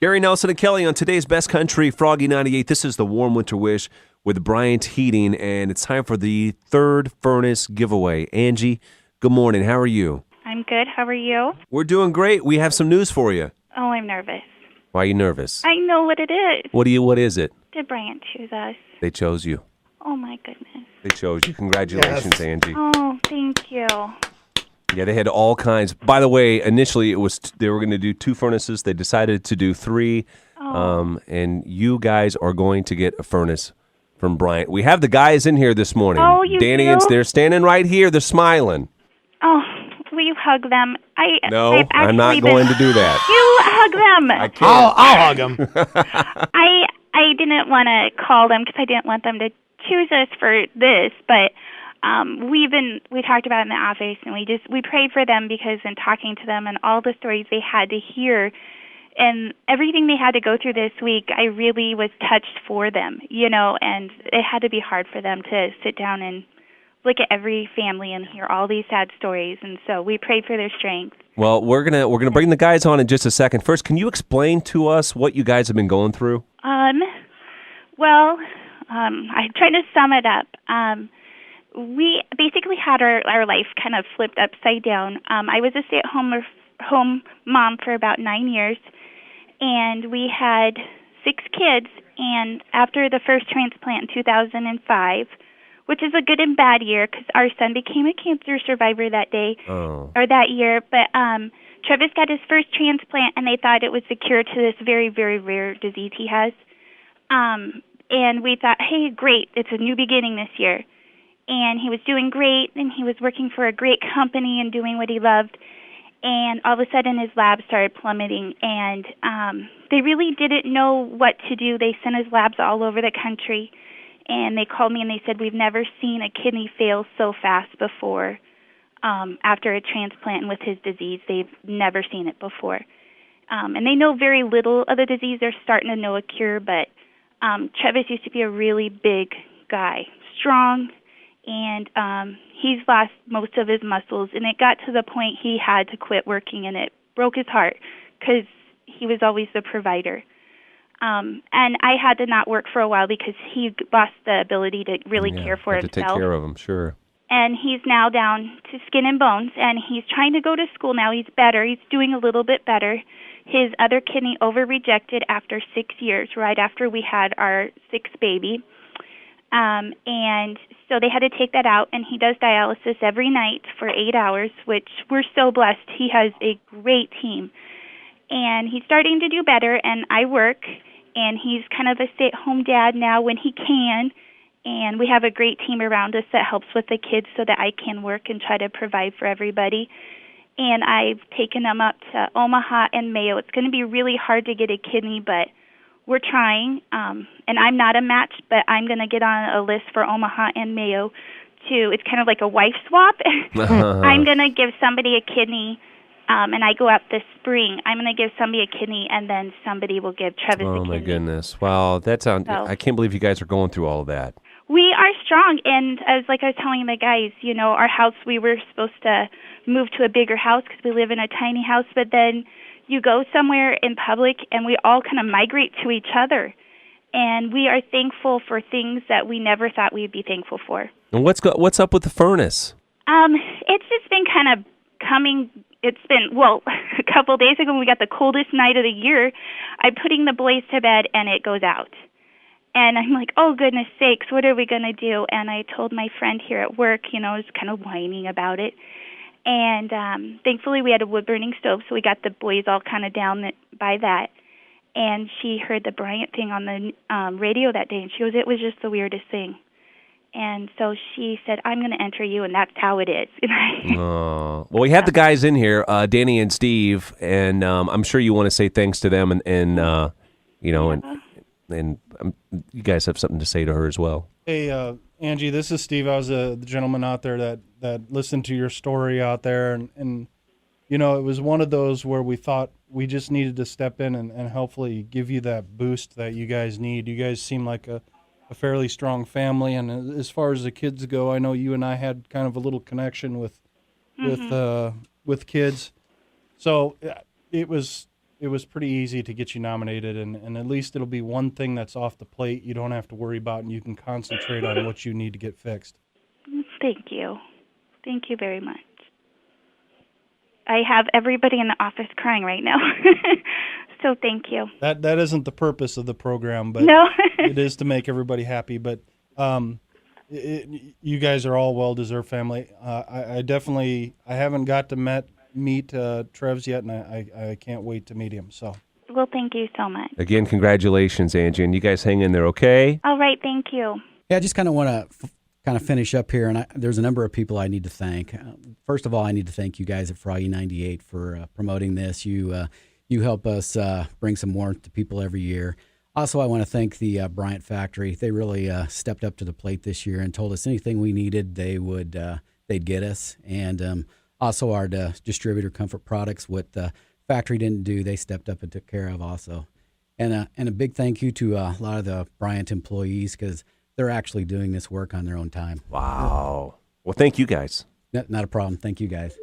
Gary Nelson and Kelly on today's Best Country, Froggy 98. This is the Warm Winter Wish with Bryant Heating, and it's time for the third furnace giveaway. Angie, good morning. How are you? I'm good. How are you? We're doing great. We have some news for you. Oh, I'm nervous. Why are you nervous? I know what it is. What is it? Did Bryant choose us? They chose you. Oh, my goodness. They chose you. Congratulations, Yes. Angie. Oh, thank you. Yeah, they had all kinds. By the way, initially it was they were going to do 2 furnaces. They decided to do 3. And you guys are going to get a furnace from Bryant. We have the guys in here this morning. Oh, you Danny do? and they're standing right here. They're smiling. Oh, will you hug them? No, I'm not going to do that. You hug them. I can't. I'll hug him. I didn't want to call them because I didn't want them to choose us for this, but we talked about it in the office, and we prayed for them because in talking to them and all the stories they had to hear and everything they had to go through this week, I really was touched for them, and it had to be hard for them to sit down and look at every family and hear all these sad stories, and so we prayed for their strength. Well, we're gonna bring the guys on in just a second. First, can you explain to us what you guys have been going through? I try to sum it up. We basically had our life kind of flipped upside down. I was a stay-at-home mom for about 9 years, and we had 6 kids. And after the first transplant in 2005, which is a good and bad year because our son became a cancer survivor that day or that year, but Travis got his first transplant, and they thought it was the cure to this very, very rare disease he has. And we thought, hey, great, it's a new beginning this year. And he was doing great, and he was working for a great company and doing what he loved. And all of a sudden, his labs started plummeting, and they really didn't know what to do. They sent his labs all over the country, and they called me, and they said, we've never seen a kidney fail so fast before after a transplant and with his disease. They've never seen it before. And they know very little of the disease. They're starting to know a cure, but Travis used to be a really big guy, strong, and he's lost most of his muscles, and it got to the point he had to quit working, and it broke his heart because he was always the provider. And I had to not work for a while because he lost the ability to really care for himself. To take care of him, sure. And he's now down to skin and bones, and he's trying to go to school now. He's better. He's doing a little bit better. His other kidney over-rejected after 6 years, right after we had our 6th baby. And so they had to take that out, and he does dialysis every night for 8 hours, which we're so blessed. He has a great team. And he's starting to do better, and I work, and he's kind of a stay-at-home dad now when he can. And we have a great team around us that helps with the kids so that I can work and try to provide for everybody. And I've taken them up to Omaha and Mayo. It's going to be really hard to get a kidney, but we're trying. And I'm not a match, but I'm going to get on a list for Omaha and Mayo too. It's kind of like a wife swap. I'm going to give somebody a kidney, and I go up this spring. I'm going to give somebody a kidney, and then somebody will give Travis a kidney. Oh, my goodness. Wow, I can't believe you guys are going through all of that. We are strong, and I was telling the guys, our house, we were supposed to move to a bigger house because we live in a tiny house, but then you go somewhere in public, and we all kind of migrate to each other, and we are thankful for things that we never thought we'd be thankful for. And what's up with the furnace? It's just been kind of coming. It's been, a couple of days ago when we got the coldest night of the year, I'm putting the boys to bed, and it goes out. And I'm like, oh, goodness sakes, what are we going to do? And I told my friend here at work, I was kind of whining about it. And thankfully we had a wood-burning stove, so we got the boys all kind of down by that. And she heard the Bryant thing on the radio that day, and she goes, it was just the weirdest thing. And so she said, I'm going to enter you, and that's how it is. Well, we have the guys in here, Danny and Steve, and I'm sure you want to say thanks to them, and you guys have something to say to her as well. Hey, Angie, this is Steve. I was the gentleman out there that listened to your story out there, and it was one of those where we thought we just needed to step in and hopefully give you that boost that you guys need. You guys seem like a fairly strong family, and as far as the kids go, I know you and I had kind of a little connection with kids. So it was it was pretty easy to get you nominated, and at least it'll be one thing that's off the plate you don't have to worry about, and you can concentrate on what you need to get fixed. Thank you. Thank you very much. I have everybody in the office crying right now. So thank you. That isn't the purpose of the program, but No. it is to make everybody happy. But you guys are all well-deserved family. I haven't got to meet Treves yet, and I can't wait to meet him. So. Well, thank you so much. Again, congratulations, Angie, and you guys hang in there, okay? All right, thank you. Yeah, I just kind of want to finish up here, and there's a number of people I need to thank. First of all, I need to thank you guys at Froggy 98 for promoting this. You help us bring some warmth to people every year. Also, I want to thank the Bryant factory. They really stepped up to the plate this year and told us anything we needed, they'd get us. And also our distributor, Comfort Products, what the factory didn't do, they stepped up and took care of also. And a big thank you to a lot of the Bryant employees, because they're actually doing this work on their own time. Wow. Well, thank you guys. Not a problem. Thank you guys.